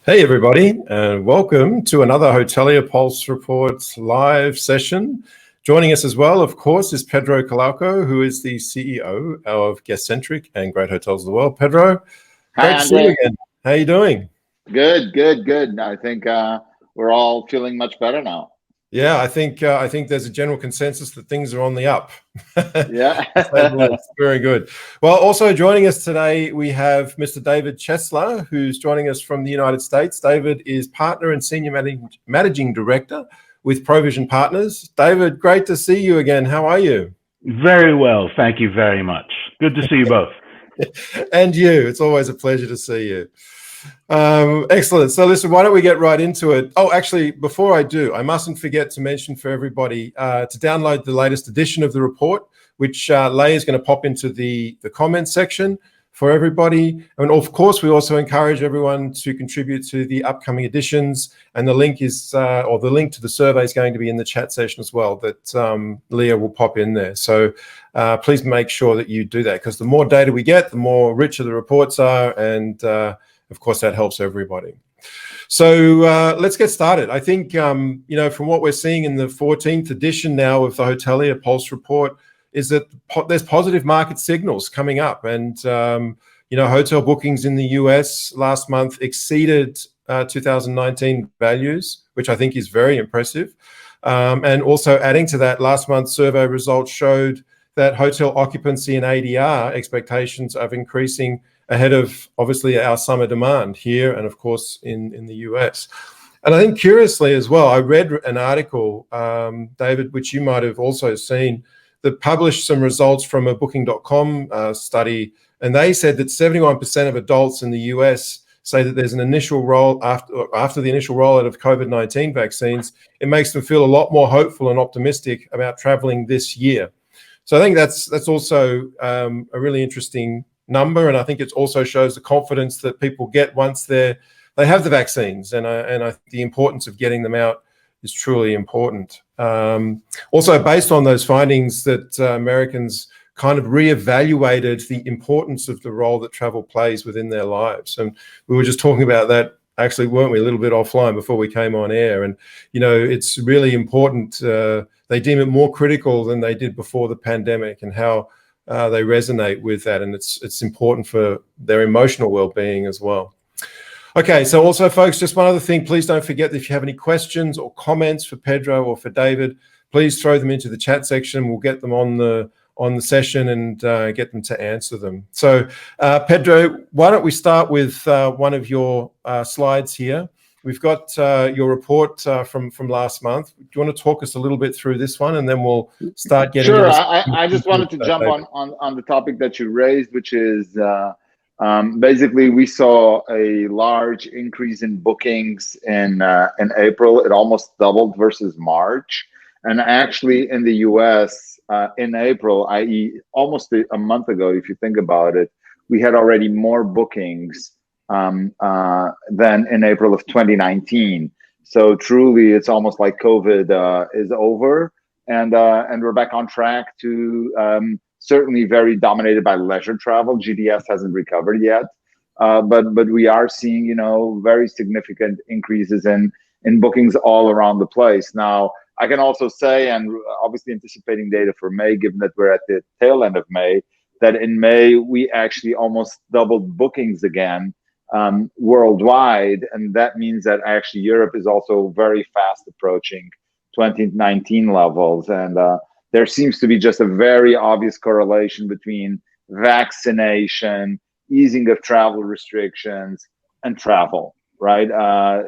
Hey everybody, and welcome to another Hotelier Pulse Reports live session. Joining us as well, of course, is Pedro Calalco, who is the CEO of Guest-Centric and Great Hotels of the World. Pedro, great to see you again. How are you doing? Good. I think we're all feeling much better now. Yeah, I think there's a general consensus that things are on the up. Yeah. Very good. Well, also joining us today, we have Mr. David Chestler, who's joining us from the United States. David is Partner and Senior Managing Director with Provision Partners. David, great to see you again. How are you? Very well. Thank you very much. Good to see you both. And you. It's always a pleasure to see you. Excellent. So listen, why don't we get right into it? Oh, actually, before I do, I mustn't forget to mention for everybody to download the latest edition of the report, which Leigh is going to pop into the comments section for everybody. And of course, we also encourage everyone to contribute to the upcoming editions. And the link is, or the link to the survey is going to be in the chat session as well, that Leah will pop in there. So please make sure that you do that, because the more data we get, the more richer the reports are. And of course, that helps everybody. So let's get started. I think, from what we're seeing in the 14th edition now of the Hotelier Pulse Report is that there's positive market signals coming up. And, hotel bookings in the US last month exceeded 2019 values, which I think is very impressive. And also adding to that, last month's survey results showed that hotel occupancy and ADR expectations of increasing ahead of obviously our summer demand here and of course in the US. And I think curiously as well, I read an article, David, which you might have also seen, that published some results from a Booking.com study, and they said that 71% of adults in the US say that there's an initial roll after the initial rollout of COVID-19 vaccines, it makes them feel a lot more hopeful and optimistic about traveling this year. So I think that's also a really interesting number, and I think it also shows the confidence that people get once they have the vaccines, and I think the importance of getting them out is truly important. Also, based on those findings, that Americans kind of reevaluated the importance of the role that travel plays within their lives, and we were just talking about that. Actually, weren't we, a little bit offline before we came on air? And it's really important. They deem it more critical than they did before the pandemic, and how they resonate with that, and it's important for their emotional well-being as well. Okay, so also, folks, just one other thing, please don't forget that if you have any questions or comments for Pedro or for David, please throw them into the chat section. We'll get them on the session and get them to answer them. So, Pedro, why don't we start with one of your slides here? We've got your report from last month. Do you want to talk us a little bit through this one, and then we'll start getting... Sure. I just wanted to jump on the topic that you raised, which is basically we saw a large increase in bookings in April. It almost doubled versus March. And actually in the US in April, i.e. almost a month ago, if you think about it, we had already more bookings than in April of 2019. So truly, it's almost like COVID is over, and we're back on track to certainly very dominated by leisure travel. GDS hasn't recovered yet, but we are seeing very significant increases in bookings all around the place. Now, I can also say, and obviously anticipating data for May, given that we're at the tail end of May, that in May we actually almost doubled bookings again worldwide, and that means that actually Europe is also very fast approaching 2019 levels, and there seems to be just a very obvious correlation between vaccination, easing of travel restrictions, and travel, right?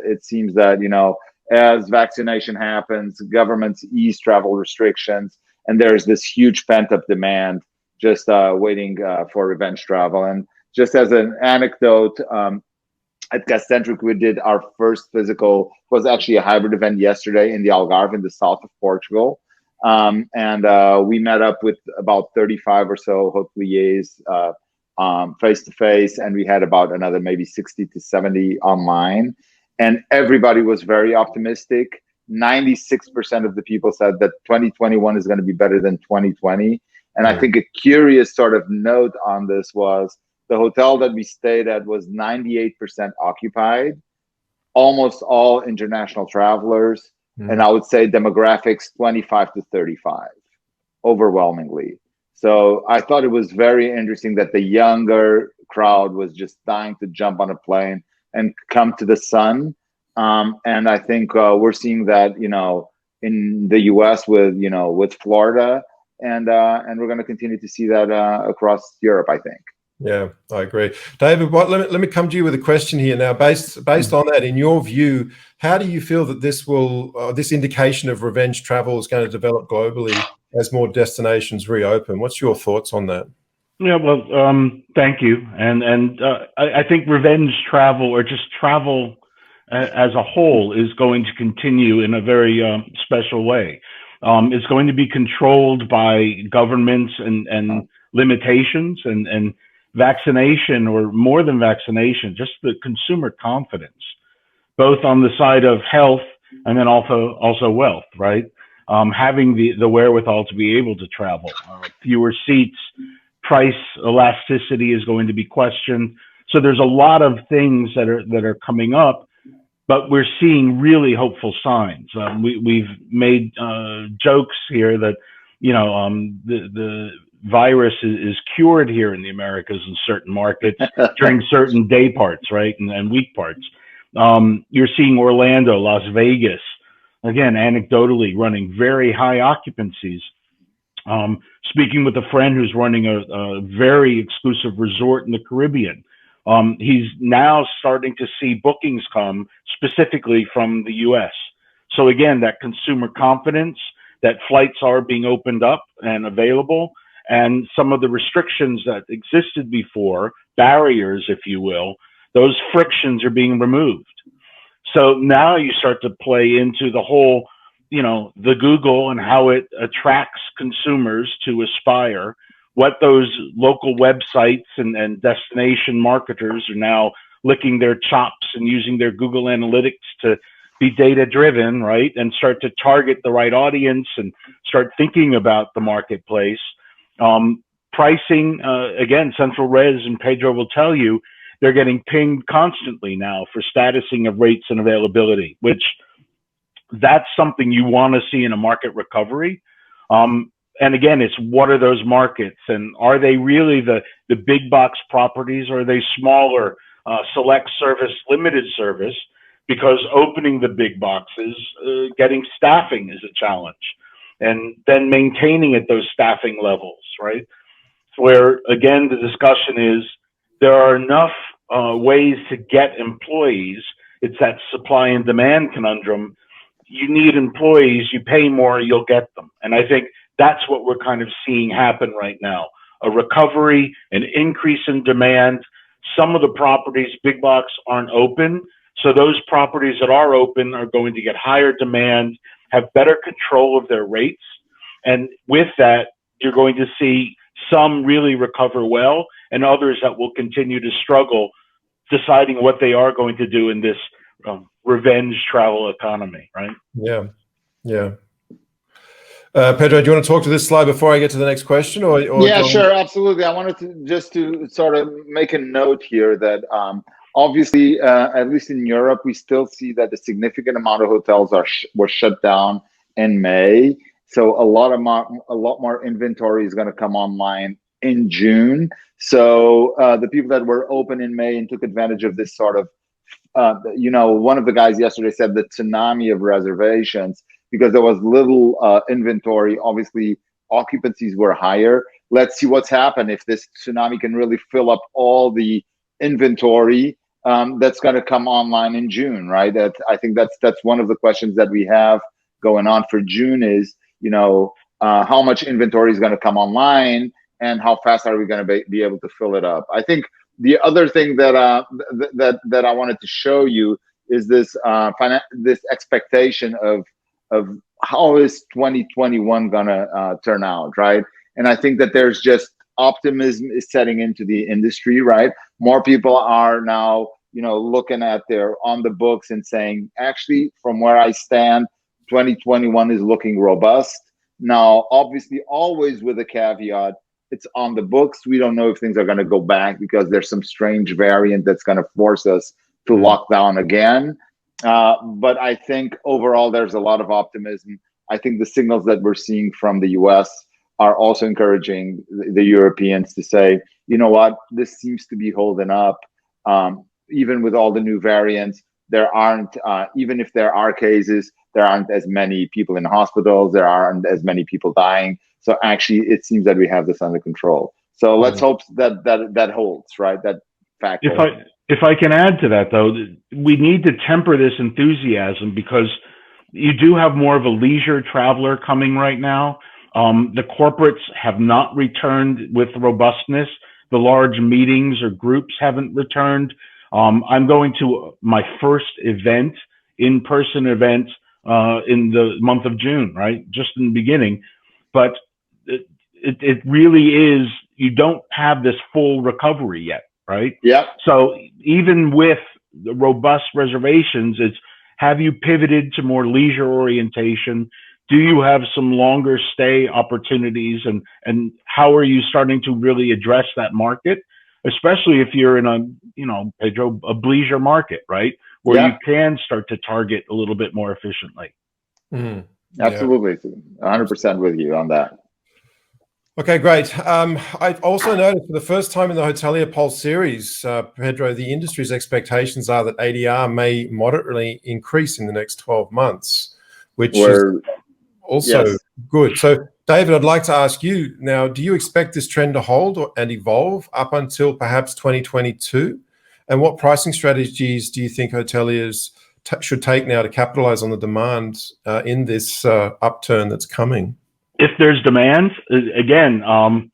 It seems that as vaccination happens, governments ease travel restrictions, and there's this huge pent-up demand just waiting for revenge travel. And just as an anecdote, at Guest-Centric, we did our first physical, was actually a hybrid event yesterday in the Algarve in the south of Portugal. And we met up with about 35 or so hoteliers face-to-face, and we had about another maybe 60 to 70 online. And everybody was very optimistic. 96% of the people said that 2021 is going to be better than 2020. And I think a curious sort of note on this was the hotel that we stayed at was 98% occupied. almost all international travelers, and I would say demographics 25 to 35, overwhelmingly. So I thought it was very interesting that the younger crowd was just dying to jump on a plane and come to the sun. And I think we're seeing that, in the U.S. with Florida, and we're going to continue to see that across Europe, I think. Yeah, I agree. David, let me come to you with a question here now. Based on that, in your view, how do you feel that this indication of revenge travel is going to develop globally as more destinations reopen? What's your thoughts on that? Yeah, well, thank you. And I think revenge travel, or just travel as a whole, is going to continue in a very special way. It's going to be controlled by governments and limitations and vaccination, or more than vaccination, just the consumer confidence, both on the side of health and then also wealth, right? Having the wherewithal to be able to travel, fewer seats, price elasticity is going to be questioned. So there's a lot of things that are coming up, but we're seeing really hopeful signs. We've made jokes here that the virus is cured here in the Americas in certain markets during certain day parts, right, and week parts. You're seeing Orlando, Las Vegas, again, anecdotally running very high occupancies. Speaking with a friend who's running a very exclusive resort in the Caribbean, he's now starting to see bookings come specifically from the U.S. So again, that consumer confidence, that flights are being opened up and available, and some of the restrictions that existed before, barriers, if you will, those frictions are being removed. So now you start to play into the whole, the Google and how it attracts consumers to aspire, what those local websites and destination marketers are now licking their chops and using their Google Analytics to be data driven, right? And start to target the right audience and start thinking about the marketplace. Pricing, again, Central Res and Pedro will tell you, they're getting pinged constantly now for statusing of rates and availability, which that's something you want to see in a market recovery. And again, it's what are those markets, and are they really the big box properties, or are they smaller, select service, limited service? Because opening the big boxes, getting staffing is a challenge, and then maintaining at those staffing levels, right? Where again, the discussion is there are enough ways to get employees. It's that supply and demand conundrum. You need employees, you pay more, you'll get them. And I think that's what we're kind of seeing happen right now. A recovery, an increase in demand. Some of the properties, big box, aren't open. So those properties that are open are going to get higher demand, have better control of their rates. And with that, you're going to see some really recover well, and others that will continue to struggle, deciding what they are going to do in this revenge travel economy, right? Yeah. Pedro, do you want to talk to this slide before I get to the next question? Or yeah, sure, absolutely. I wanted to sort of make a note here that obviously, at least in Europe, we still see that a significant amount of hotels were shut down in May. So a lot more inventory is going to come online in June. So the people that were open in May and took advantage of this sort of, one of the guys yesterday said the tsunami of reservations, because there was little inventory. Obviously, occupancies were higher. Let's see what's happened if this tsunami can really fill up all the inventory that's going to come online in June, right? I think that's one of the questions that we have going on for June is, how much inventory is going to come online, and how fast are we going to be able to fill it up? I think the other thing that that I wanted to show you is this this expectation of how is 2021 going to turn out, right? And I think that there's just optimism is setting into the industry, right? More people are now, looking at their on the books and saying, actually, from where I stand, 2021 is looking robust. Now, obviously, always with a caveat, it's on the books. We don't know if things are going to go back because there's some strange variant that's going to force us to lock down again. But I think overall there's a lot of optimism. I think the signals that we're seeing from the US are also encouraging the Europeans to say, you know what, this seems to be holding up. Even with all the new variants, there aren't, even if there are cases, there aren't as many people in hospitals, there aren't as many people dying. So actually, it seems that we have this under control. So let's hope that holds, right? That fact. If I can add to that, though, we need to temper this enthusiasm because you do have more of a leisure traveler coming right now. The corporates have not returned with robustness. The large meetings or groups haven't returned. I'm going to my first event, in-person event, in the month of June, right? Just in the beginning. But it really is, you don't have this full recovery yet, right? Yeah. So even with the robust reservations, it's, have you pivoted to more leisure orientation? Do you have some longer stay opportunities, and how are you starting to really address that market, especially if you're in a, Pedro, a leisure market, right, where you can start to target a little bit more efficiently. Absolutely, 100% with you on that. Okay, great. I've also noticed for the first time in the Hotelier Pulse series, Pedro, the industry's expectations are that ADR may moderately increase in the next 12 months, which is also good. So, David, I'd like to ask you now, do you expect this trend to hold and evolve up until perhaps 2022? And what pricing strategies do you think hoteliers should take now to capitalize on the demand in this upturn that's coming? If there's demand, again, I'm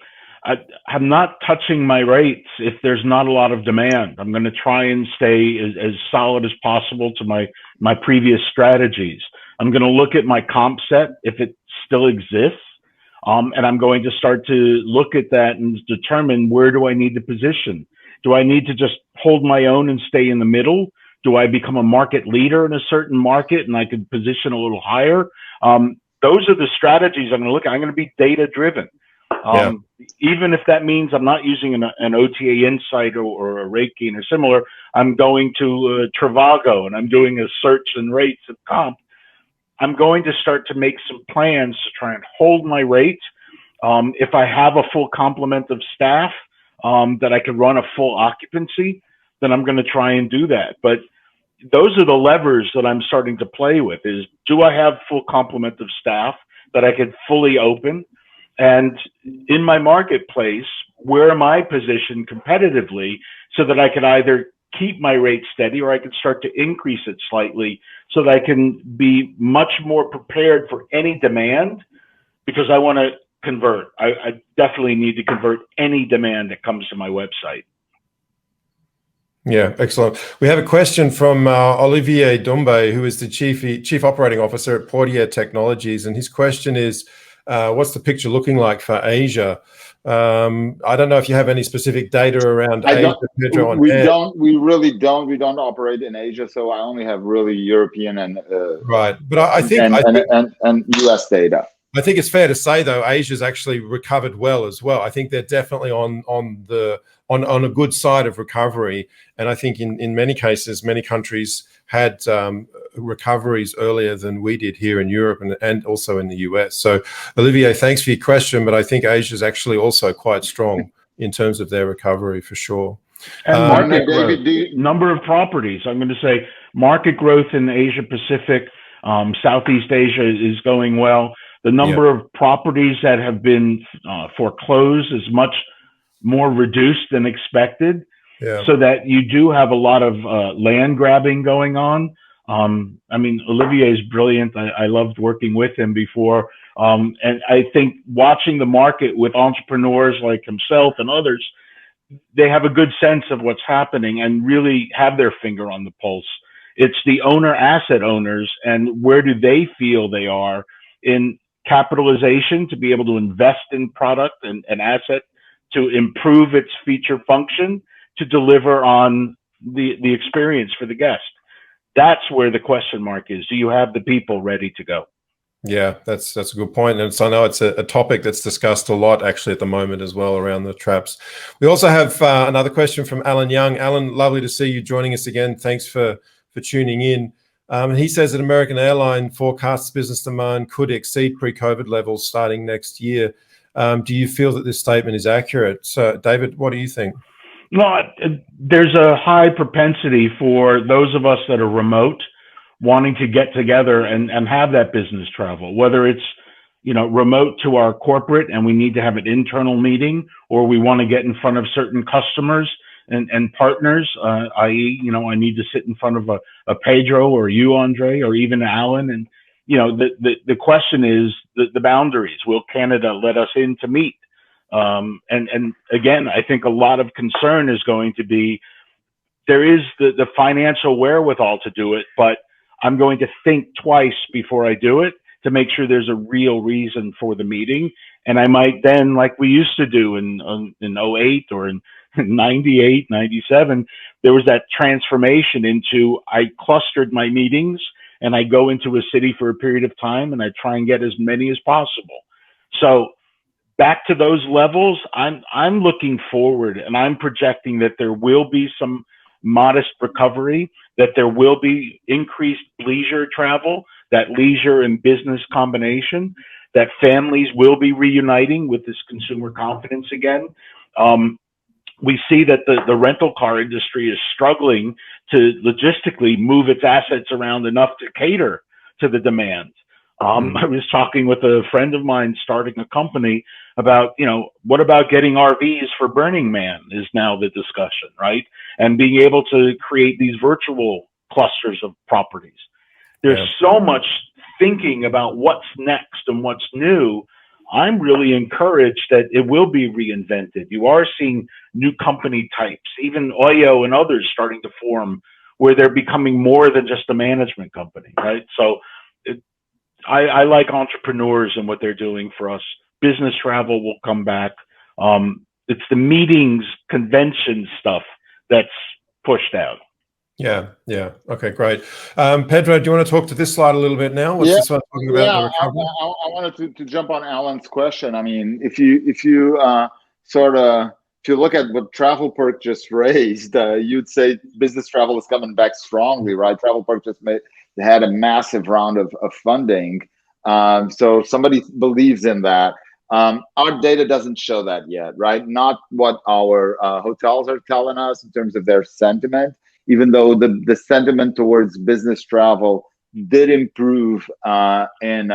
not touching my rates if there's not a lot of demand. I'm going to try and stay as solid as possible to my previous strategies. I'm going to look at my comp set if it still exists, and I'm going to start to look at that and determine, where do I need to position? Do I need to just hold my own and stay in the middle? Do I become a market leader in a certain market and I could position a little higher? Those are the strategies I'm going to look at. I'm going to be data driven. Even if that means I'm not using an OTA Insight or a Reiki or similar, I'm going to Trivago and I'm doing a search and rates of comp. I'm going to start to make some plans to try and hold my rate. If I have a full complement of staff that I can run a full occupancy, then I'm going to try and do that. But those are the levers that I'm starting to play with, is, do I have full complement of staff that I could fully open? And in my marketplace, where am I positioned competitively so that I could either keep my rate steady or I could start to increase it slightly so that I can be much more prepared for any demand, because I want to convert. I definitely need to convert any demand that comes to my website. Yeah, excellent. We have a question from Olivier Dumbe, who is the Chief Operating Officer at Portier Technologies. And his question is, what's the picture looking like for Asia? I don't know if you have any specific data around Asia, Pedro. We really don't. We don't operate in Asia, so I only have really European and right. But I think and US data. I think it's fair to say, though, Asia's actually recovered well as well. I think they're definitely on a good side of recovery, and I think in many cases, many countries had recoveries earlier than we did here in Europe and also in the US. So, Olivier, thanks for your question, but I think Asia's actually also quite strong in terms of their recovery for sure. And market growth, number of properties. I'm going to say market growth in Asia Pacific, Southeast Asia is going well. The number of properties that have been foreclosed is much more reduced than expected, so that you do have a lot of land grabbing going on. I mean, Olivier is brilliant. I loved working with him before. And I think watching the market with entrepreneurs like himself and others, they have a good sense of what's happening and really have their finger on the pulse. It's the asset owners, and where do they feel they are in capitalization to be able to invest in product and asset to improve its feature function to deliver on the experience for the guest. That's where the question mark is. Do you have the people ready to go? Yeah, that's a good point. And I know it's a topic that's discussed a lot actually at the moment as well around the traps. We also have another question from Alan Young. Alan, lovely to see you joining us again. Thanks for tuning in. He says that American Airline forecasts business demand could exceed pre-COVID levels starting next year. Do you feel that this statement is accurate? So, David, what do you think? No, there's a high propensity for those of us that are remote wanting to get together and have that business travel, whether it's, remote to our corporate and we need to have an internal meeting, or we want to get in front of certain customers and partners, i.e., I need to sit in front of a Pedro or you, Andre, or even Alan. And, the question is the boundaries. Will Canada let us in to meet? And again, I think a lot of concern is going to be, there is the financial wherewithal to do it, but I'm going to think twice before I do it to make sure there's a real reason for the meeting. And I might then, like we used to do in 08 or in 98, 97, there was that transformation into, I clustered my meetings and I go into a city for a period of time and I try and get as many as possible. So back to those levels, I'm looking forward and I'm projecting that there will be some modest recovery, that there will be increased leisure travel, that leisure and business combination, that families will be reuniting with this consumer confidence again. We see that the rental car industry is struggling to logistically move its assets around enough to cater to the demand. I was talking with a friend of mine starting a company about, what about getting RVs for Burning Man is now the discussion, right? And being able to create these virtual clusters of properties. There's so much thinking about what's next and what's new. I'm really encouraged that it will be reinvented. You are seeing new company types, even Oyo and others starting to form, where they're becoming more than just a management company, right? So I like entrepreneurs and what they're doing for us. Business travel will come back. It's the meetings, convention stuff that's pushed out. Yeah. Okay, great. Pedro, do you want to talk to this slide a little bit now? What's this one talking about? The recovery? I wanted to jump on Alan's question. I mean, if you look at what TravelPerk just raised, you'd say business travel is coming back strongly, right? TravelPerk just had a massive round of funding. So somebody believes in that. Our data doesn't show that yet, right? Not what our hotels are telling us in terms of their sentiment, even though the sentiment towards business travel did improve in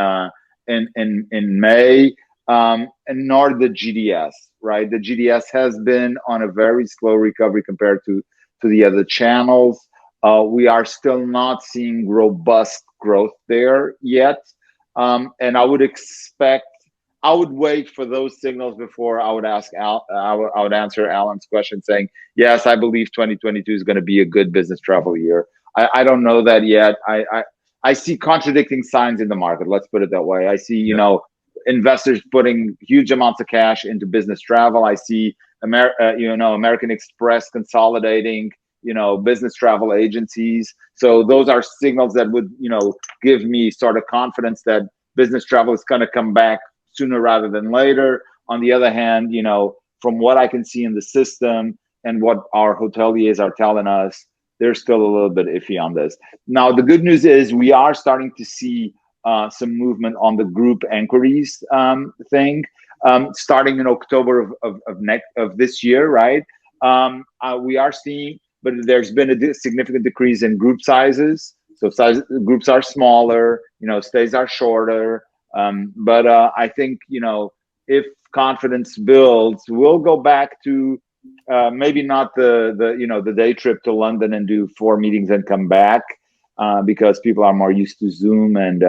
May, and nor the GDS, right? The GDS has been on a very slow recovery compared to the other channels. We are still not seeing robust growth there yet. And I would wait for those signals before I would I would answer Alan's question saying, yes, I believe 2022 is going to be a good business travel year. I don't know that yet. I see contradicting signs in the market. Let's put it that way. I see, investors putting huge amounts of cash into business travel. I see, American Express consolidating, business travel agencies. So those are signals that would, give me sort of confidence that business travel is going to come back sooner rather than later. On the other hand, from what I can see in the system and what our hoteliers are telling us, they're still a little bit iffy on this. Now, the good news is we are starting to see some movement on the group inquiries thing, starting in October of this year, right? We are seeing, but there's been a significant decrease in group sizes. So groups are smaller, stays are shorter. But I think, if confidence builds, we'll go back to maybe not the day trip to London and do 4 meetings and come back, because people are more used to Zoom and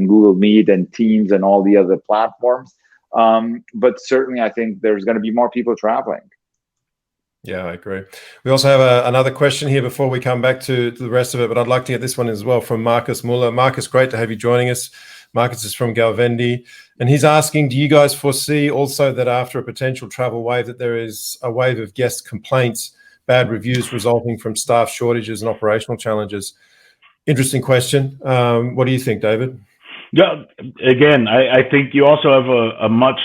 Google Meet and Teams and all the other platforms. But certainly, I think there's going to be more people traveling. Yeah, I agree. We also have another question here before we come back to the rest of it, but I'd like to get this one as well from Marcus Muller. Marcus, great to have you joining us. Marcus is from Galvendi, and he's asking, do you guys foresee also that after a potential travel wave that there is a wave of guest complaints, bad reviews resulting from staff shortages and operational challenges? Interesting question. What do you think, David? Yeah, again, I think you also have a much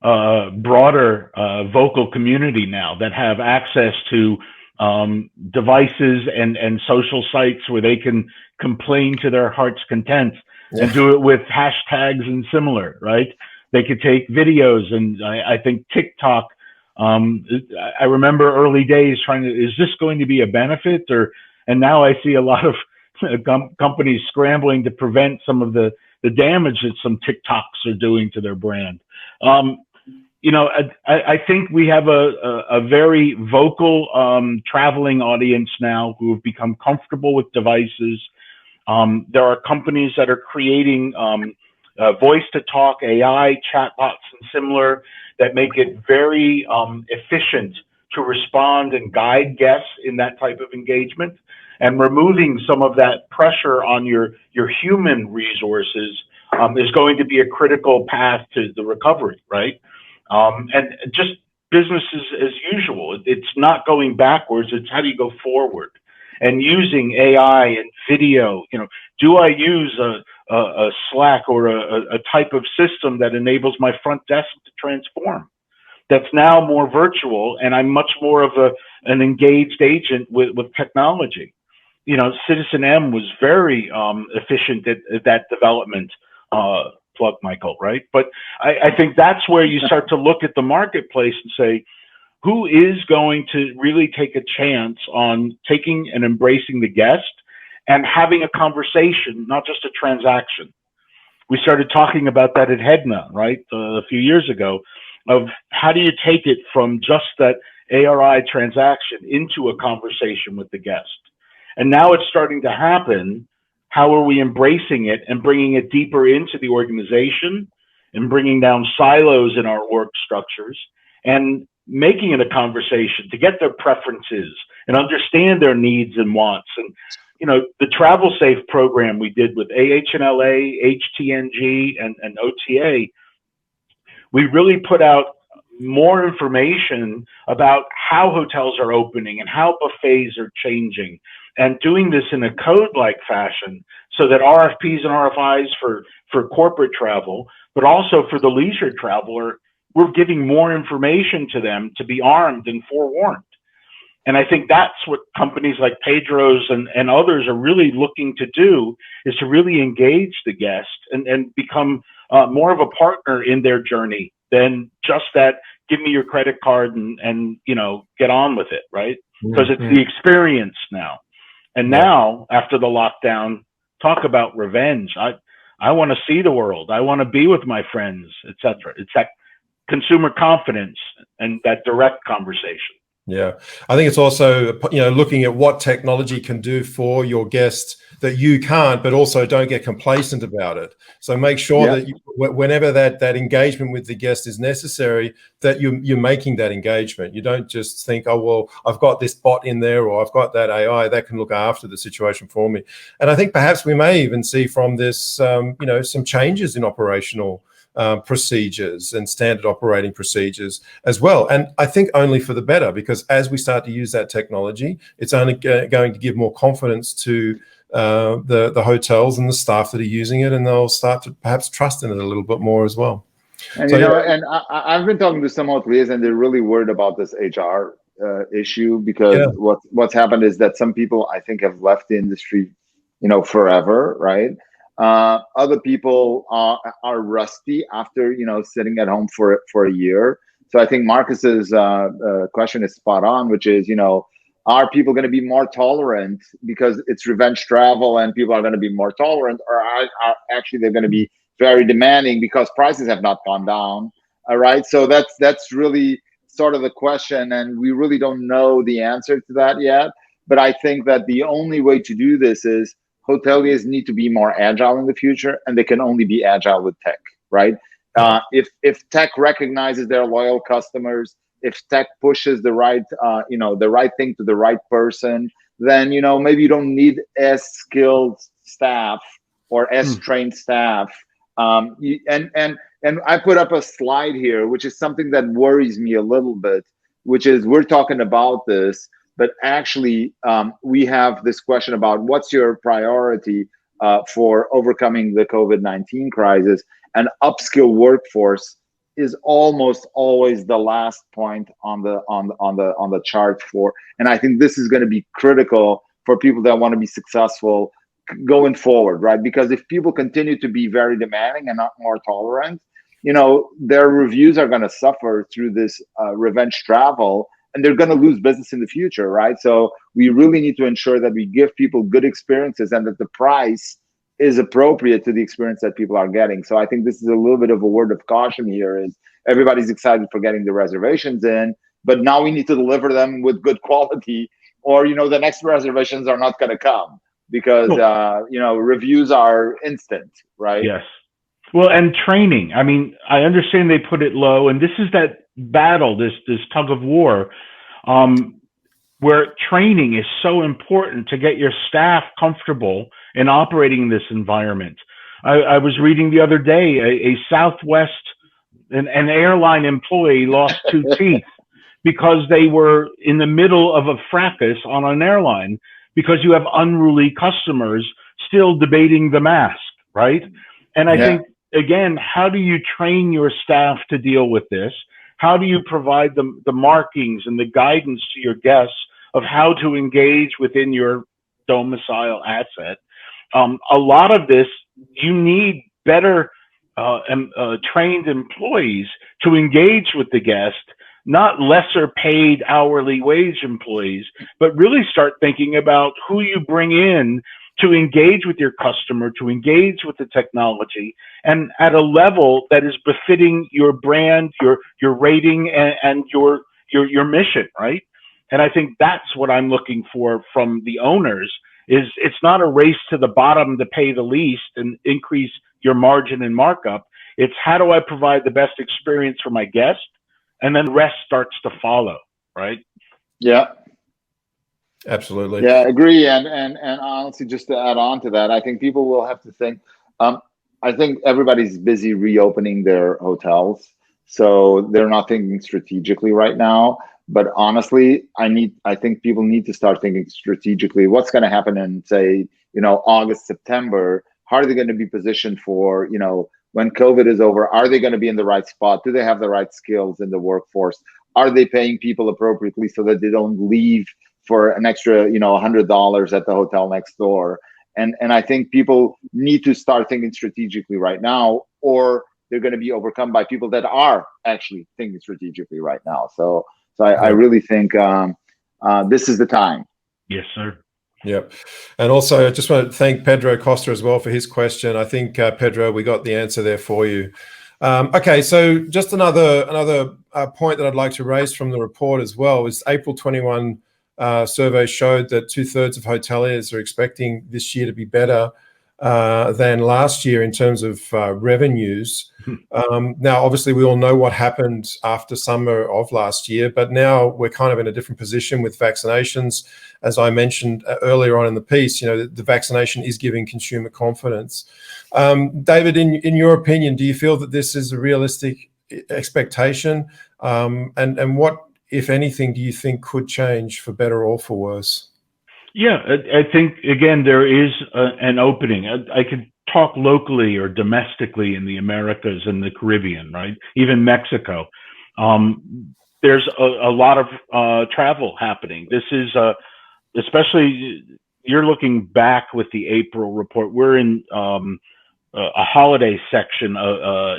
broader vocal community now that have access to devices and social sites where they can complain to their heart's content and do it with hashtags and similar, right? They could take videos, and I think TikTok, I remember early days is this going to be a benefit? And now I see a lot of companies scrambling to prevent some of the damage that some TikToks are doing to their brand. I think we have a very vocal traveling audience now who have become comfortable with devices. There are companies that are creating voice-to-talk AI chatbots and similar that make it very efficient to respond and guide guests in that type of engagement, and removing some of that pressure on your human resources is going to be a critical path to the recovery, right? And just business as usual. It's not going backwards. It's how do you go forward? And using AI and video, do I use a Slack or a type of system that enables my front desk to transform? That's now more virtual, and I'm much more of an engaged agent with technology. Citizen M was very efficient at that development. Plug Michael, right? But I think that's where you start to look at the marketplace and say, who is going to really take a chance on taking and embracing the guest and having a conversation, not just a transaction? We started talking about that at HEDNA, right? A few years ago, of how do you take it from just that ARI transaction into a conversation with the guest? And now it's starting to happen. How are we embracing it and bringing it deeper into the organization and bringing down silos in our work structures and making it a conversation to get their preferences and understand their needs and wants? And, the Travel Safe program we did with AHLA, HTNG, and OTA, we really put out more information about how hotels are opening and how buffets are changing, and doing this in a code-like fashion so that RFPs and RFIs for corporate travel, but also for the leisure traveler, we're giving more information to them to be armed and forewarned. And I think that's what companies like Pedro's and others are really looking to do, is to really engage the guest and become more of a partner in their journey than just that, give me your credit card and get on with it, right? Because it's the experience now. And now, after the lockdown, talk about revenge. I want to see the world. I want to be with my friends, etc. It's that consumer confidence and that direct conversation. Yeah, I think it's also, looking at what technology can do for your guests that you can't, but also don't get complacent about it. So make sure that whenever that engagement with the guest is necessary, that you're making that engagement. You don't just think, oh, well, I've got this bot in there, or I've got that AI that can look after the situation for me. And I think perhaps we may even see from this, some changes in operational procedures and standard operating procedures as well. And I think only for the better, because as we start to use that technology, it's only going to give more confidence to the hotels and the staff that are using it, and they'll start to perhaps trust in it a little bit more as well. And and I've been talking to some hoteliers, and they're really worried about this HR issue, because what's happened is that some people, I think, have left the industry, forever, right? Other people are rusty after sitting at home for a year. So I think Marcus's question is spot on, which is are people going to be more tolerant because it's revenge travel and people are going to be more tolerant, or are actually they're going to be very demanding because prices have not gone down? All right, so that's really sort of the question, and we really don't know the answer to that yet. But I think that the only way to do this is hoteliers need to be more agile in the future, and they can only be agile with tech, right? If tech recognizes their loyal customers, if tech pushes the right thing to the right person, then maybe you don't need as skilled staff or as trained staff. And I put up a slide here, which is something that worries me a little bit, which is we're talking about this, but actually, we have this question about what's your priority for overcoming the COVID-19 crisis. An upskill workforce is almost always the last point on the chart for. And I think this is going to be critical for people that want to be successful going forward, right? Because if people continue to be very demanding and not more tolerant, their reviews are going to suffer through this revenge travel, and they're going to lose business in the future, right? So we really need to ensure that we give people good experiences and that the price is appropriate to the experience that people are getting. So I think this is a little bit of a word of caution here, is everybody's excited for getting the reservations in, but now we need to deliver them with good quality, or, the next reservations are not going to come because, reviews are instant, right? Yes. Well, and training. I mean, I understand they put it low, and this is that battle, this tug of war, where training is so important to get your staff comfortable in operating in this environment. I was reading the other day, a Southwest, an airline employee lost 2 teeth because they were in the middle of a fracas on an airline, because you have unruly customers still debating the mask, right? And I think, again, how do you train your staff to deal with this? How do you provide the markings and the guidance to your guests of how to engage within your domicile asset? A lot of this, you need better trained employees to engage with the guest, not lesser paid hourly wage employees, but really start thinking about who you bring in to engage with your customer, to engage with the technology, and at a level that is befitting your brand, your rating, and your mission, right? And I think that's what I'm looking for from the owners. Is it's not a race to the bottom to pay the least and increase your margin and markup. It's how do I provide the best experience for my guest, and then the rest starts to follow, right? Yeah. Absolutely. Yeah, agree. And honestly, just to add on to that, I think people will have to think. I think everybody's busy reopening their hotels, so they're not thinking strategically right now. But honestly, I think people need to start thinking strategically. What's going to happen in, say, August, September? How are they going to be positioned for, when COVID is over? Are they going to be in the right spot? Do they have the right skills in the workforce? Are they paying people appropriately so that they don't leave for an extra, $100 at the hotel next door? And I think people need to start thinking strategically right now, or they're going to be overcome by people that are actually thinking strategically right now. So I really think this is the time. Yes, sir. Yep. And also, I just want to thank Pedro Costa as well for his question. I think, Pedro, we got the answer there for you. Okay, so just another point that I'd like to raise from the report as well is April 21 survey showed that 2/3 of hoteliers are expecting this year to be better than last year in terms of revenues. Now, obviously, we all know what happened after summer of last year, but now we're kind of in a different position with vaccinations. As I mentioned earlier on in the piece, the vaccination is giving consumer confidence. David, in your opinion, do you feel that this is a realistic expectation? And what, if anything, do you think could change for better or for worse? Yeah, I think, again, there is an opening. I could talk locally or domestically in the Americas and the Caribbean, right? Even Mexico. There's a lot of travel happening. This is, especially, you're looking back with the April report. We're in a holiday section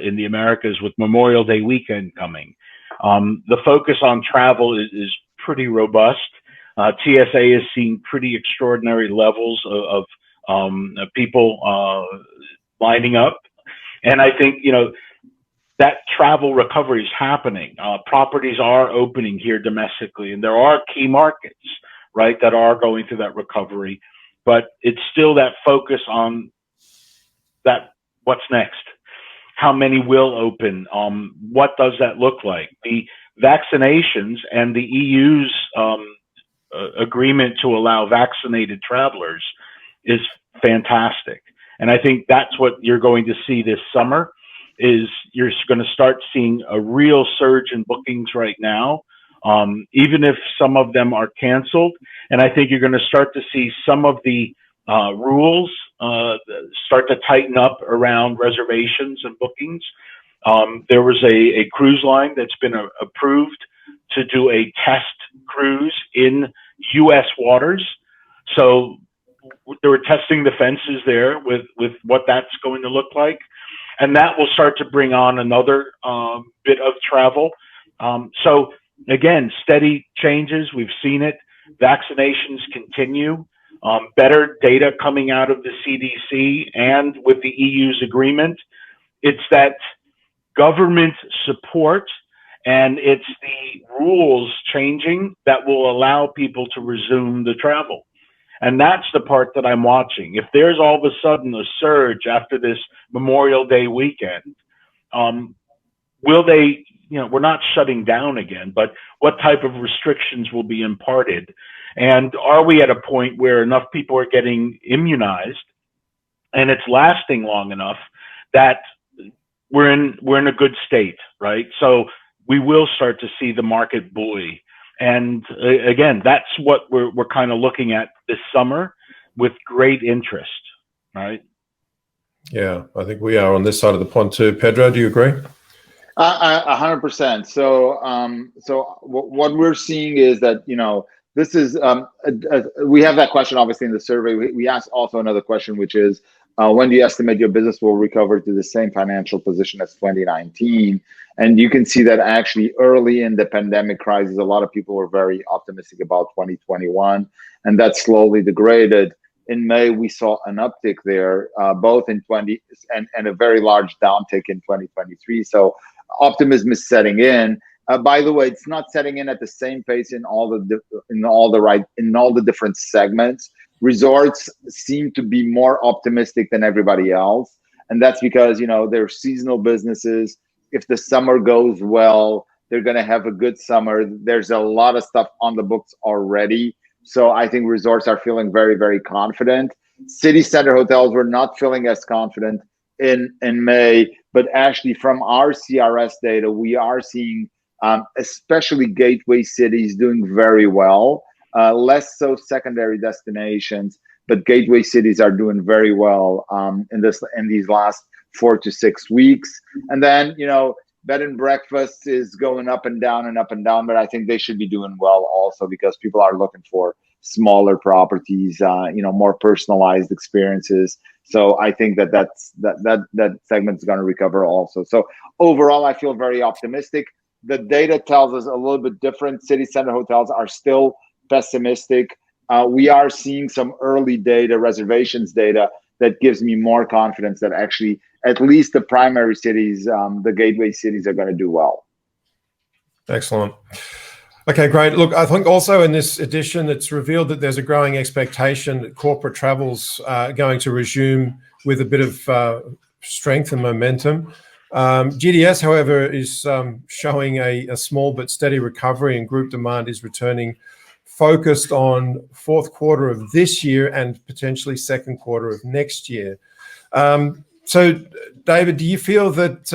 in the Americas with Memorial Day weekend coming. The focus on travel is pretty robust. TSA is seeing pretty extraordinary levels of people lining up. And I think, that travel recovery is happening. Properties are opening here domestically, and there are key markets, right, that are going through that recovery. But it's still that focus on that, what's next? How many will open? What does that look like? The vaccinations and the EU's agreement to allow vaccinated travelers is fantastic. And I think that's what you're going to see this summer, is you're going to start seeing a real surge in bookings right now, even if some of them are canceled. And I think you're going to start to see some of the rules start to tighten up around reservations and bookings. There was a cruise line that's been approved to do a test cruise in U.S. waters. So they were testing the fences there with what that's going to look like. And that will start to bring on another bit of travel. So again, steady changes. We've seen it. Vaccinations continue. Better data coming out of the CDC and with the EU's agreement. It's that government support and it's the rules changing that will allow people to resume the travel. And that's the part that I'm watching. If there's all of a sudden a surge after this Memorial Day weekend, will they, we're not shutting down again, but what type of restrictions will be imparted? And are we at a point where enough people are getting immunized and it's lasting long enough that we're in a good state, right? So we will start to see the market buoy. And again, that's what we're kind of looking at this summer with great interest, right? Yeah, I think we are on this side of the pond too. Pedro, do you agree? 100%. So, what we're seeing is that, this is, we have that question obviously in the survey. We asked also another question, which is, when do you estimate your business will recover to the same financial position as 2019? And you can see that actually early in the pandemic crisis, a lot of people were very optimistic about 2021, and that slowly degraded. In May, we saw an uptick there, both in 20 and a very large downtick in 2023. So optimism is setting in. By the way, it's not setting in at the same pace in all the different segments. Resorts seem to be more optimistic than everybody else, and that's because they're seasonal businesses. If the summer goes well, they're going to have a good summer. There's a lot of stuff on the books already, so I think resorts are feeling very, very confident. City center hotels were not feeling as confident in May, but actually from our CRS data, we are seeing especially gateway cities doing very well. Less so secondary destinations, but gateway cities are doing very well in these last 4 to 6 weeks. And then bed and breakfast is going up and down and up and down, but I think they should be doing well also because people are looking for smaller properties, more personalized experiences. So I think that segment is going to recover also. So overall, I feel very optimistic. The data tells us a little bit different. City center hotels are still pessimistic. We are seeing some early data, reservations data, that gives me more confidence that actually at least the primary cities, the gateway cities, are going to do well. Excellent. Okay, great. Look, I think also in this edition, it's revealed that there's a growing expectation that corporate travel's going to resume with a bit of strength and momentum. GDS, however, is showing a small but steady recovery, and group demand is returning, focused on fourth quarter of this year and potentially second quarter of next year. So, David, do you feel that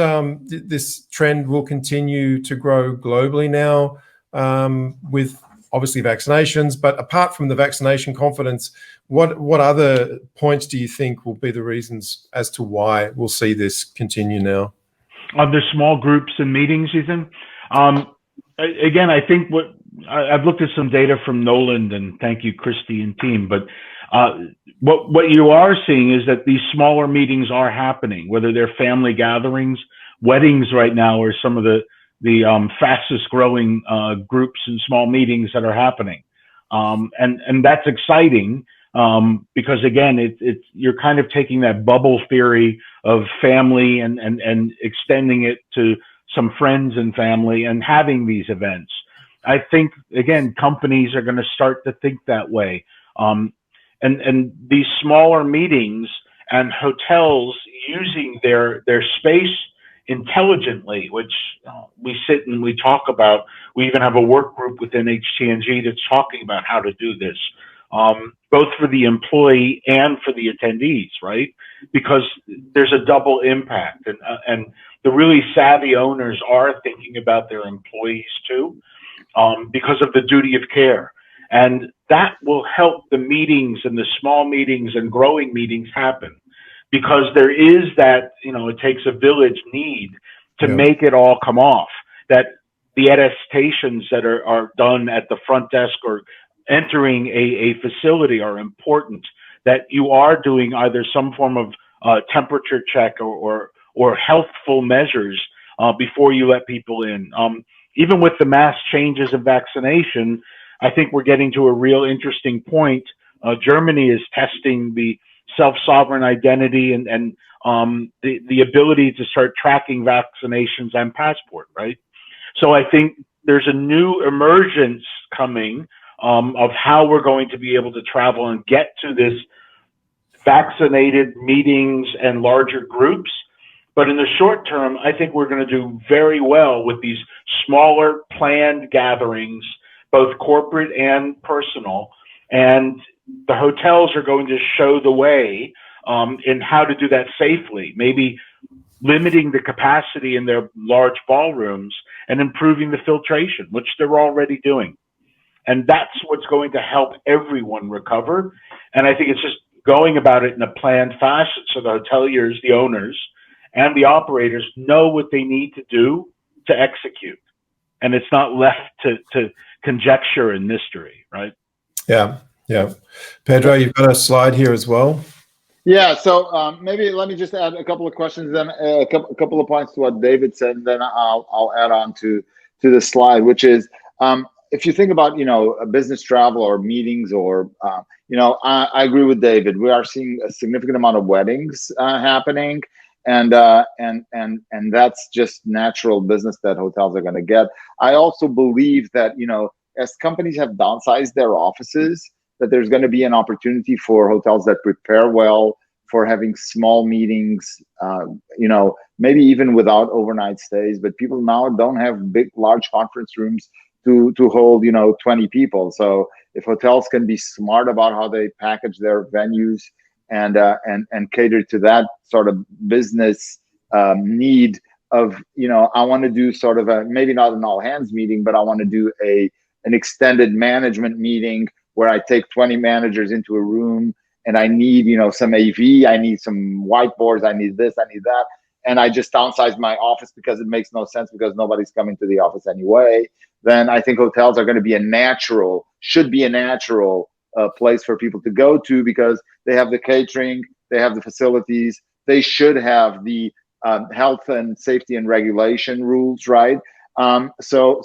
this trend will continue to grow globally now with obviously vaccinations? But apart from the vaccination confidence, what other points do you think will be the reasons as to why we'll see this continue now? On the small groups and meetings, Ethan? Again, I think I've looked at some data from Noland, and thank you, Christy and team, but what you are seeing is that these smaller meetings are happening, whether they're family gatherings. Weddings right now are some of the fastest growing groups and small meetings that are happening. And that's exciting because again, you're kind of taking that bubble theory of family and extending it to some friends and family and having these events. I think, again, companies are going to start to think that way. And these smaller meetings and hotels using their space intelligently, which we sit and we talk about. We even have a work group within HTNG that's talking about how to do this, both for the employee and for the attendees, right? Because there's a double impact. And the really savvy owners are thinking about their employees too, because of the duty of care. And that will help the meetings and the small meetings and growing meetings happen, because there is that, it takes a village need to make it all come off. That the attestations that are done at the front desk or entering a facility are important. That you are doing either some form of temperature check or healthful measures before you let people in. Even with the mass changes of vaccination, I think we're getting to a real interesting point. Germany is testing the self-sovereign identity and the ability to start tracking vaccinations and passport, right? So I think there's a new emergence coming of how we're going to be able to travel and get to this vaccinated meetings and larger groups. But in the short term, I think we're going to do very well with these smaller planned gatherings, both corporate and personal. And the hotels are going to show the way in how to do that safely, maybe limiting the capacity in their large ballrooms and improving the filtration, which they're already doing. And that's what's going to help everyone recover. And I think it's just going about it in a planned fashion so the hoteliers, the owners, and the operators know what they need to do to execute. And it's not left to conjecture and mystery, right? Yeah, yeah. Pedro, you've got a slide here as well. Yeah, so maybe let me just add a couple of questions, then a couple of points to what David said, and then I'll add on to the slide, which is if you think about a business travel or meetings or I agree with David. We are seeing a significant amount of weddings happening, and that's just natural business that hotels are going to get. I also believe that as companies have downsized their offices, that there's going to be an opportunity for hotels that prepare well for having small meetings, maybe even without overnight stays. But people now don't have large conference rooms to hold 20 people. So if hotels can be smart about how they package their venues and cater to that sort of business need of I want to do sort of a, maybe not an all hands meeting, but I want to do an extended management meeting where I take 20 managers into a room and I need some AV, I need some whiteboards, I need this, I need that, and I just downsize my office because it makes no sense because nobody's coming to the office anyway. Then I think hotels are going to be should be a natural place for people to go to because they have the catering, they have the facilities, they should have the health and safety and regulation rules, right? So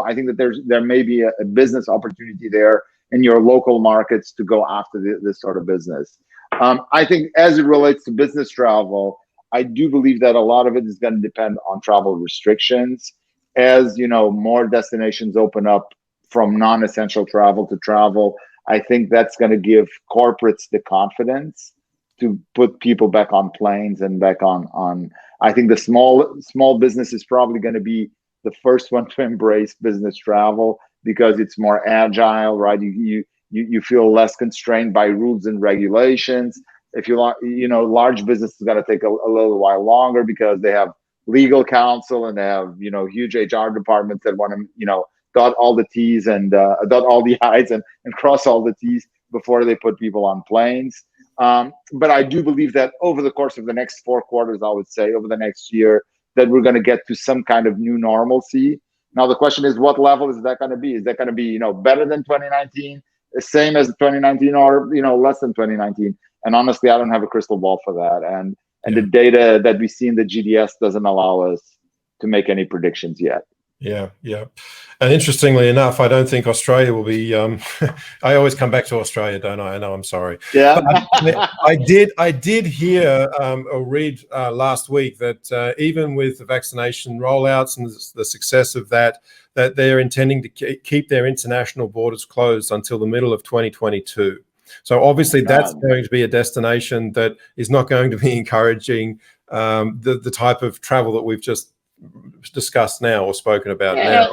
I think that there may be a business opportunity there in your local markets to go after this sort of business. I think as it relates to business travel, I do believe that a lot of it is going to depend on travel restrictions. As more destinations open up from non-essential travel to travel, I think that's going to give corporates the confidence to put people back on planes and back on. I think the small business is probably going to be the first one to embrace business travel because it's more agile, right? You feel less constrained by rules and regulations. If large business is going to take a little while longer because they have legal counsel and they have huge HR departments that want to dot all the T's and dot all the I's and cross all the T's before they put people on planes. But I do believe that over the course of the next 4 quarters, I would say over the next year, that we're going to get to some kind of new normalcy. Now, the question is, what level is that going to be? Is that going to be, better than 2019, the same as 2019, or, less than 2019? And honestly, I don't have a crystal ball for that. And the data that we see in the GDS doesn't allow us to make any predictions yet. Yeah. And interestingly enough, I don't think Australia will be, I always come back to Australia, don't I? I know, I'm sorry. Yeah. I did hear or read last week that even with the vaccination rollouts and the success of that they're intending to keep their international borders closed until the middle of 2022. So obviously that's going to be a destination that is not going to be encouraging the type of travel that we've just discussed now or spoken about now.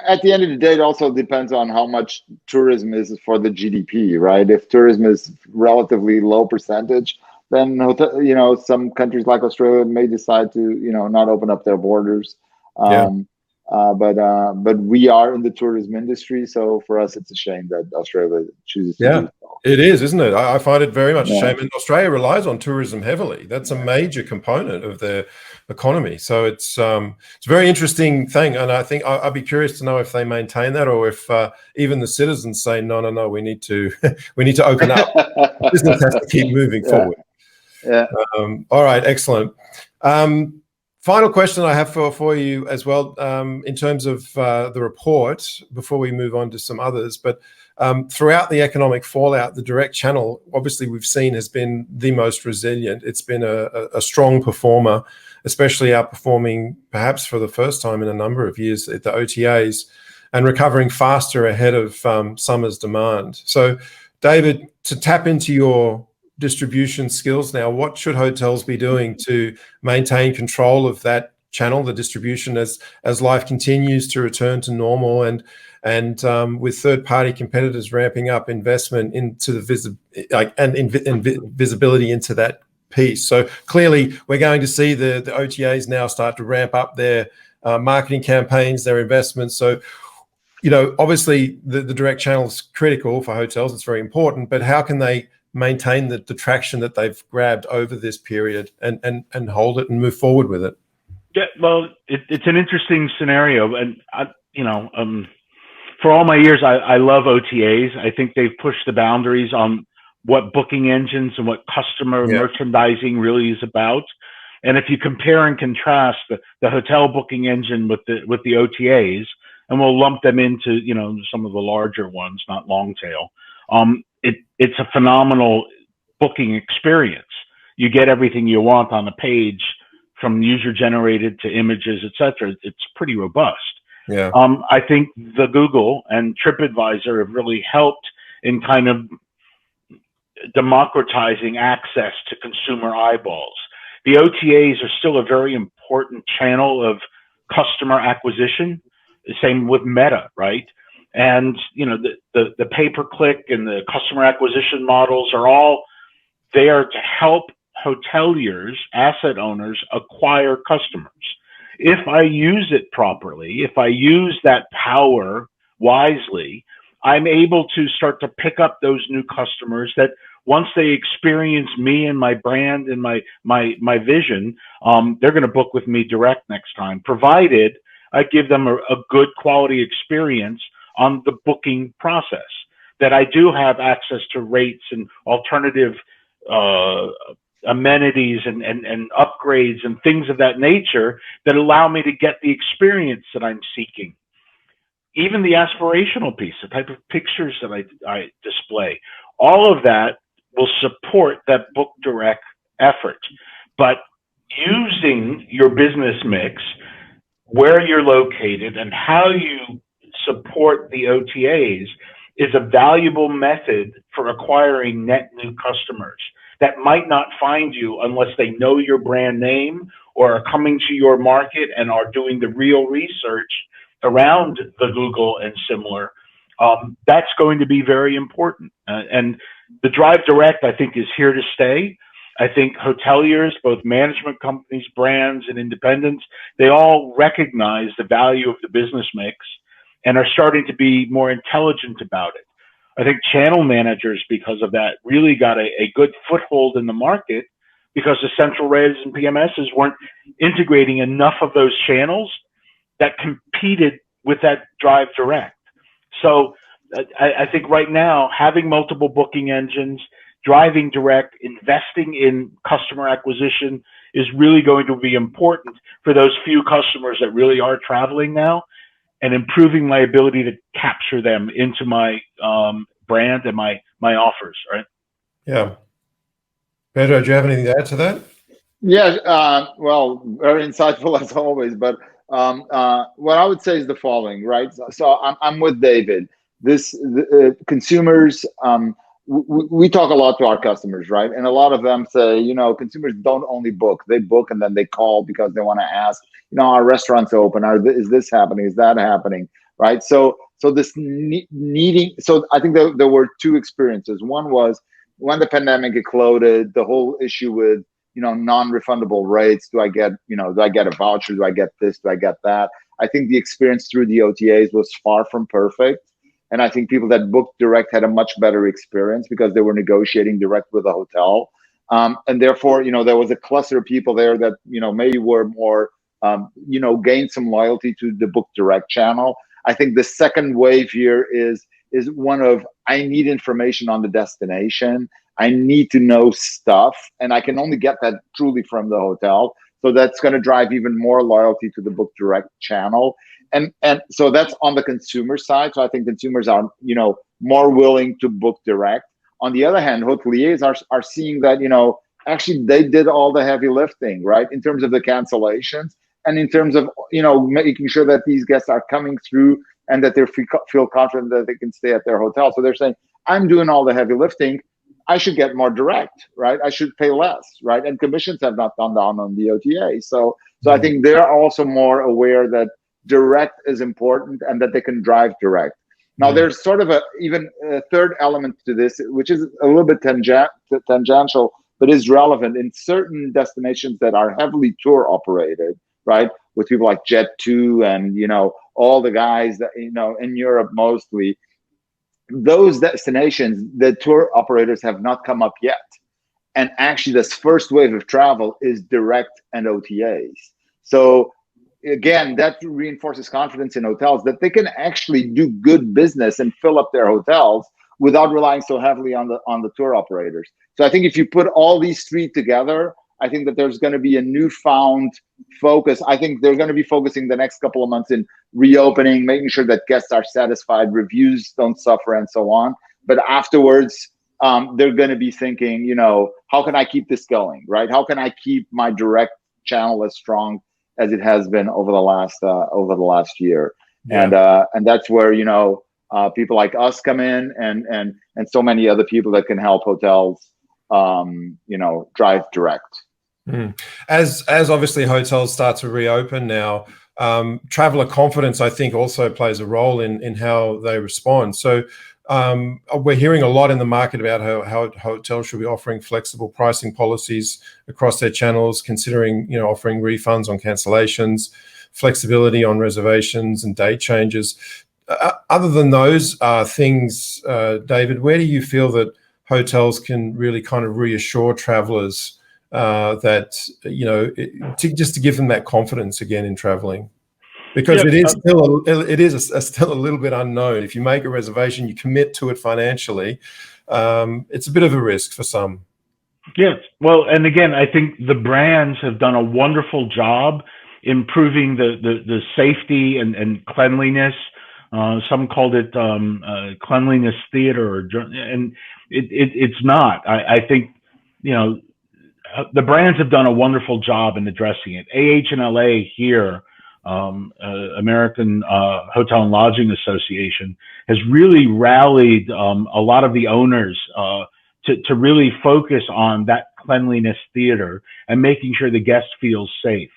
At the end of the day, it also depends on how much tourism is for the GDP, right? If tourism is relatively low percentage, then some countries like Australia may decide to not open up their borders. But we are in the tourism industry, so for us it's a shame that Australia chooses to do so. It is, isn't it? I find it very much a Yeah. shame. And Australia relies on tourism heavily. That's a major component of their economy. So it's a very interesting thing. And I think I'd be curious to know if they maintain that, or if even the citizens say, no, we need to we need to open up. Business has to keep moving forward. Yeah. All right, excellent. Final question I have for you as well, in terms of the report, before we move on to some others. But throughout the economic fallout, the direct channel, obviously we've seen, has been the most resilient. It's been a strong performer, especially outperforming perhaps for the first time in a number of years at the OTAs, and recovering faster ahead of summer's demand. So, David, to tap into your distribution skills now, what should hotels be doing to maintain control of that channel, the distribution, as life continues to return to normal, and with third-party competitors ramping up investment into the visibility into that piece? So clearly, we're going to see the OTAs now start to ramp up their marketing campaigns, their investments. So, obviously the direct channel is critical for hotels. It's very important, but how can they maintain the traction that they've grabbed over this period and hold it and move forward with it? Yeah, well, it's an interesting scenario, and for all my years, I love OTAs. I think they've pushed the boundaries on what booking engines and what customer merchandising really is about. And if you compare and contrast the hotel booking engine with the OTAs, and we'll lump them into some of the larger ones, not long tail. It's a phenomenal booking experience. You get everything you want on a page, from user generated to images, etc. It's pretty robust. Yeah. I think the Google and TripAdvisor have really helped in kind of democratizing access to consumer eyeballs. The OTAs are still a very important channel of customer acquisition. Same with Meta, right? And the pay-per-click and the customer acquisition models are all there to help hoteliers, asset owners, acquire customers. If I use it properly, if I use that power wisely, I'm able to start to pick up those new customers that, once they experience me and my brand and my vision, they're going to book with me direct next time, provided I give them a good quality experience on the booking process, that I do have access to rates and alternative amenities and upgrades and things of that nature that allow me to get the experience that I'm seeking. Even the aspirational piece, the type of pictures that I display, all of that will support that book direct effort. But using your business mix, where you're located, and how you support the OTAs is a valuable method for acquiring net new customers that might not find you unless they know your brand name or are coming to your market and are doing the real research around the Google and similar. That's going to be very important. And the drive direct, I think, is here to stay. I think hoteliers, both management companies, brands, and independents, they all recognize the value of the business mix and are starting to be more intelligent about it. I think channel managers, because of that, really got a good foothold in the market, because the central res and PMSs weren't integrating enough of those channels that competed with that drive direct. So I think right now, having multiple booking engines, driving direct, investing in customer acquisition is really going to be important for those few customers that really are traveling now, and improving my ability to capture them into my brand and my offers, right? Yeah. Pedro, do you have anything to add to that? Yeah, well, very insightful as always. But what I would say is the following, right? So I'm with David. Consumers, we talk a lot to our customers, right? And a lot of them say, consumers don't only book, they book and then they call because they want to ask, our restaurants open? Is this happening? Is that happening? Right? So this needing. So I think there were two experiences. One was when the pandemic exploded, the whole issue with non-refundable rates. Do I get a voucher? Do I get this? Do I get that? I think the experience through the OTAs was far from perfect. And I think people that booked direct had a much better experience because they were negotiating direct with the hotel. And therefore, there was a cluster of people there that, maybe were more, gained some loyalty to the book direct channel. I think the second wave here is one of, I need information on the destination. I need to know stuff, and I can only get that truly from the hotel. So that's going to drive even more loyalty to the book direct channel. And so that's on the consumer side. So I think consumers are, more willing to book direct. On the other hand, hoteliers are seeing that, actually they did all the heavy lifting, right? In terms of the cancellations and in terms of, making sure that these guests are coming through and that they feel confident that they can stay at their hotel. So they're saying, I'm doing all the heavy lifting. I should get more direct, right? I should pay less, right? And commissions have not gone down on the OTA. So I think they're also more aware that direct is important and that they can drive direct. Now, there's sort of even a third element to this, which is a little bit tangential, but is relevant in certain destinations that are heavily tour operated, right? With people like Jet2 and, all the guys that, in Europe mostly. Those destinations, the tour operators have not come up yet. And actually, this first wave of travel is direct and OTAs. So again, that reinforces confidence in hotels that they can actually do good business and fill up their hotels without relying so heavily on the tour operators. So I think if you put all these three together, I think that there's going to be a newfound focus. I think they're going to be focusing the next couple of months in reopening, making sure that guests are satisfied, reviews don't suffer, and so on. But afterwards, they're going to be thinking, how can I keep this going, right? How can I keep my direct channel as strong as it has been over the last year? Yeah. And that's where people like us come in, and so many other people that can help hotels, drive direct. As obviously hotels start to reopen now, traveler confidence, I think, also plays a role in how they respond. So we're hearing a lot in the market about how hotels should be offering flexible pricing policies across their channels, considering offering refunds on cancellations, flexibility on reservations and date changes. Other than those things, David, where do you feel that hotels can really kind of reassure travelers that just to give them that confidence again in traveling, because it is still a little bit unknown. If you make a reservation, you commit to it financially. It's a bit of a risk for some. Yes, well, and again, I think the brands have done a wonderful job improving the safety and cleanliness. Some called it cleanliness theater, and it's not. I think the brands have done a wonderful job in addressing it. AHLA here, American Hotel and Lodging Association, has really rallied a lot of the owners to really focus on that cleanliness theater and making sure the guest feels safe.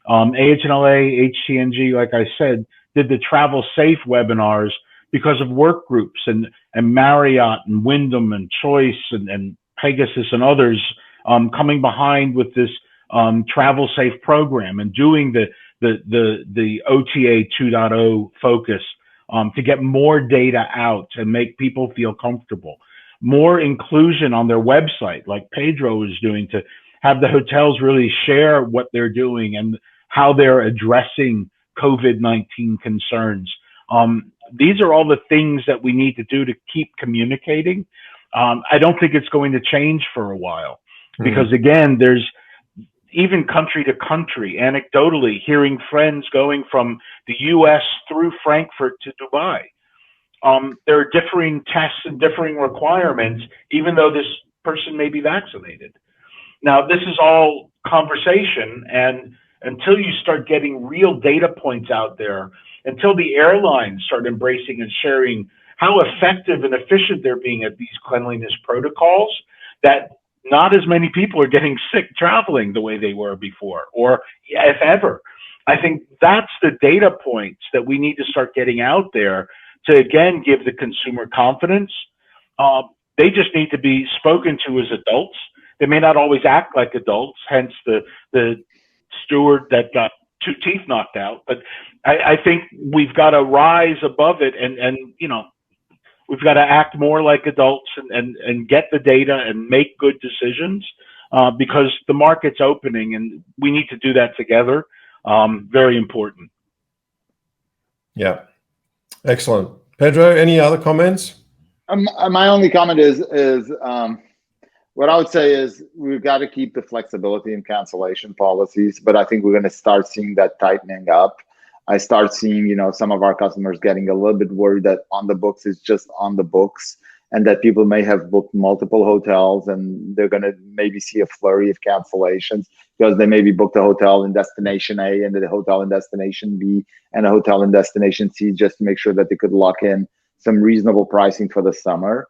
AHLA, HTNG, like I said, did the Travel Safe webinars because of work groups and Marriott and Wyndham and Choice and Pegasus and others coming behind with this Travel Safe program and doing the OTA 2.0 focus to get more data out and make people feel comfortable. More inclusion on their website, like Pedro is doing, to have the hotels really share what they're doing and how they're addressing COVID-19 concerns. These are all the things that we need to do to keep communicating. I don't think it's going to change for a while because, again, there's even country to country, anecdotally, hearing friends going from the US through Frankfurt to Dubai. There are differing tests and differing requirements, even though this person may be vaccinated. Now, this is all conversation, and until you start getting real data points out there, until the airlines start embracing and sharing how effective and efficient they're being at these cleanliness protocols, that not as many people are getting sick traveling the way they were before, or if ever. I think that's the data points that we need to start getting out there to, again, give the consumer confidence. They just need to be spoken to as adults. They may not always act like adults, hence the steward that got 2 teeth knocked out. But I think we've got to rise above it and We've got to act more like adults and get the data and make good decisions because the market's opening and we need to do that together. Very important. Yeah. Excellent. Pedro, any other comments? My only comment is what I would say is we've got to keep the flexibility in cancellation policies, but I think we're going to start seeing that tightening up. I start seeing, some of our customers getting a little bit worried that on the books is just on the books, and that people may have booked multiple hotels and they're going to maybe see a flurry of cancellations because they maybe booked a hotel in destination A and the hotel in destination B and a hotel in destination C just to make sure that they could lock in some reasonable pricing for the summer.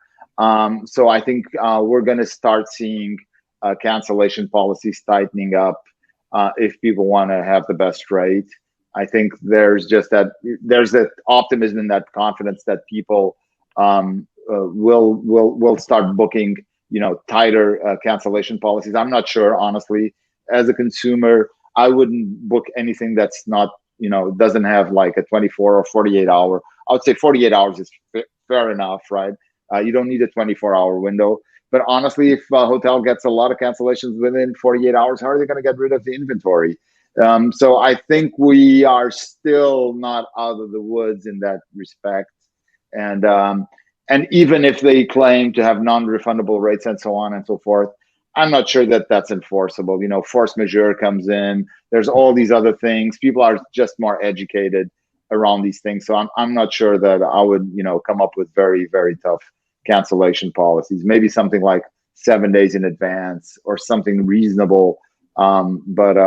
So I think we're going to start seeing cancellation policies tightening up if people want to have the best rate. I think there's that optimism and that confidence that people will start booking, tighter cancellation policies. I'm not sure, honestly. As a consumer, I wouldn't book anything that's not, doesn't have like a 24 or 48 hour. I would say 48 hours is fair enough, right? You don't need a 24-hour window. But honestly, if a hotel gets a lot of cancellations within 48 hours, how are they going to get rid of the inventory? So I think we are still not out of the woods in that respect. And even if they claim to have non-refundable rates and so on and so forth, I'm not sure that that's enforceable. Force majeure comes in. There's all these other things. People are just more educated around these things. So I'm not sure that I would, come up with very, very tough cancellation policies. Maybe something like 7 days in advance or something reasonable. But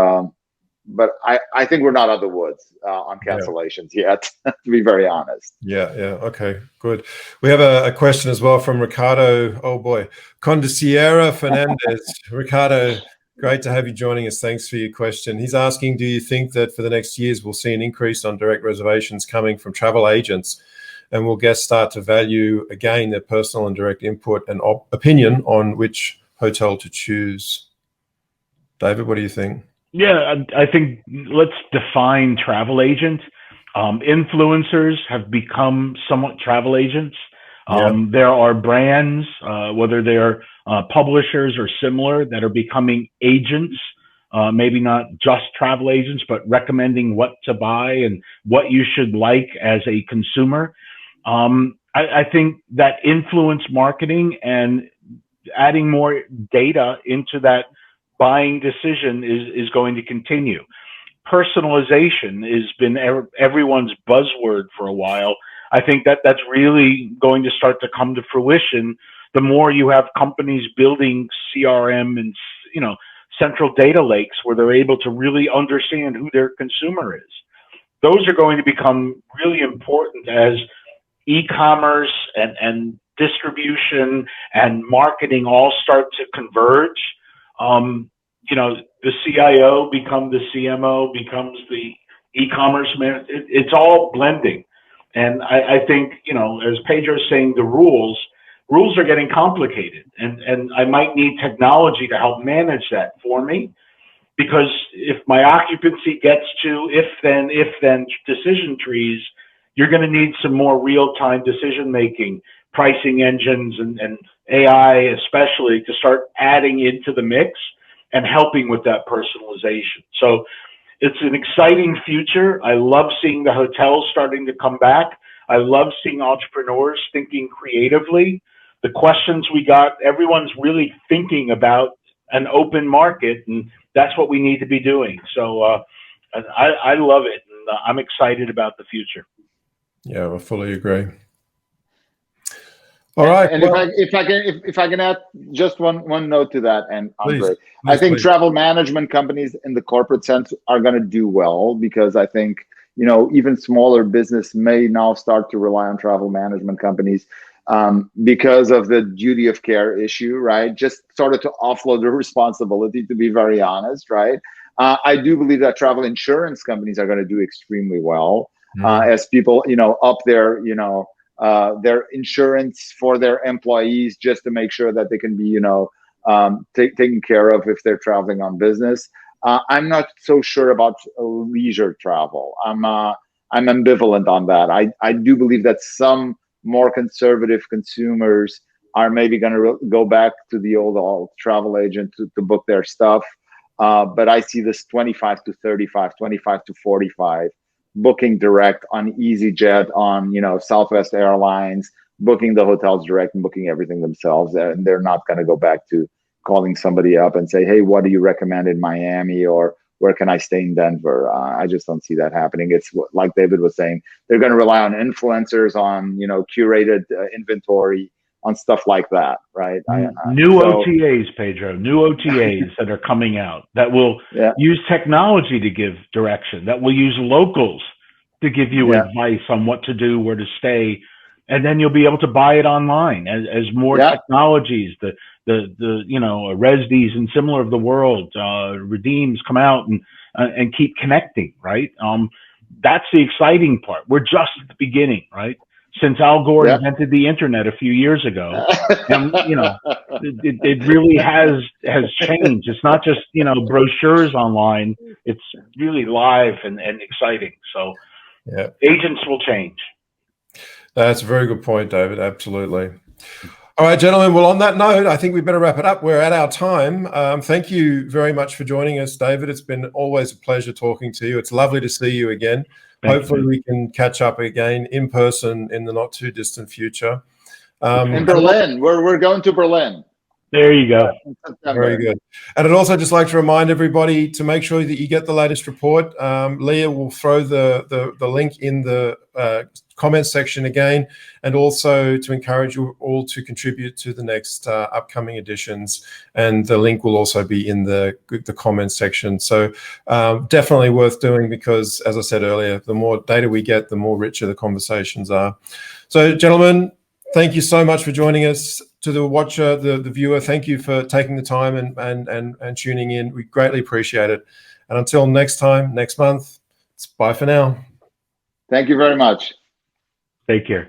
I think we're not out of the woods on cancellations yet, to be very honest. Yeah. Okay, good. We have a question as well from Ricardo. Oh boy, Condiciera Fernandez. Ricardo, great to have you joining us. Thanks for your question. He's asking, do you think that for the next years we'll see an increase on direct reservations coming from travel agents, and will guests start to value again their personal and direct input and opinion on which hotel to choose? David, what do you think? Yeah, I think let's define travel agent. Influencers have become somewhat travel agents. There are brands, whether they're publishers or similar, that are becoming agents, maybe not just travel agents, but recommending what to buy and what you should like as a consumer. I think that influence marketing and adding more data into that buying decision is going to continue. Personalization has been everyone's buzzword for a while. I think that's really going to start to come to fruition. The more you have companies building CRM and, central data lakes where they're able to really understand who their consumer is. Those are going to become really important as e-commerce and distribution and marketing all start to converge. The CIO becomes the CMO, becomes the e-commerce man. It's all blending. And I think, as Pedro's saying, the rules are getting complicated. And I might need technology to help manage that for me. Because if my occupancy gets to if then decision trees, you're going to need some more real-time decision-making, pricing engines and AI especially to start adding into the mix and helping with that personalization. So it's an exciting future. I love seeing the hotels starting to come back. I love seeing entrepreneurs thinking creatively. The questions we got, everyone's really thinking about an open market, and that's what we need to be doing. So I love it, and I'm excited about the future. Yeah, I fully agree. All right. And if I can add just one note to that, and Andre, I think please. Travel management companies in the corporate sense are going to do well, because I think even smaller business may now start to rely on travel management companies because of the duty of care issue, right? Just sort of to offload the responsibility, to be very honest, right? I do believe that travel insurance companies are going to do extremely well as people up their insurance for their employees, just to make sure that they can be, taken care of if they're traveling on business. I'm not so sure about leisure travel. I'm ambivalent on that. I do believe that some more conservative consumers are maybe going to go back to the old travel agent to book their stuff. But I see this 25 to 35, 25 to 45 booking direct on EasyJet, on, you know, Southwest Airlines, booking the hotels direct and booking everything themselves. And they're not going to go back to calling somebody up and say, hey, what do you recommend in Miami, or where can I stay in Denver? I just don't see that happening. It's like David was saying, they're going to rely on influencers, on, you know, curated inventory, on stuff like that, right? New OTAs, Pedro, new OTAs that are coming out that will use technology to give direction, that will use locals to give you advice on what to do, where to stay, and then you'll be able to buy it online as more technologies, the you know, Resdes and similar of the world, Redeems come out and keep connecting, right? That's the exciting part. We're just at the beginning, right? Since Al Gore invented the internet a few years ago, and, you know, it really has changed. It's not just, you know, brochures online. It's really live and exciting. So agents will change. That's a very good point, David. Absolutely. All right, gentlemen. Well, on that note, I think we better wrap it up. We're at our time. Thank you very much for joining us, David. It's been always a pleasure talking to you. It's lovely to see you again. Hopefully we can catch up again in person in the not too distant future. In Berlin, we're going to Berlin. There you go. Very good. And I'd also just like to remind everybody to make sure that you get the latest report. Leah will throw the link in the comments section again, and also to encourage you all to contribute to the next upcoming editions. And the link will also be in the comments section. So definitely worth doing, because, as I said earlier, the more data we get, the more richer the conversations are. So, gentlemen, thank you so much for joining us. To the watcher, the viewer, thank you for taking the time and tuning in. We greatly appreciate it. And until next time, next month, it's bye for now. Thank you very much. Take care.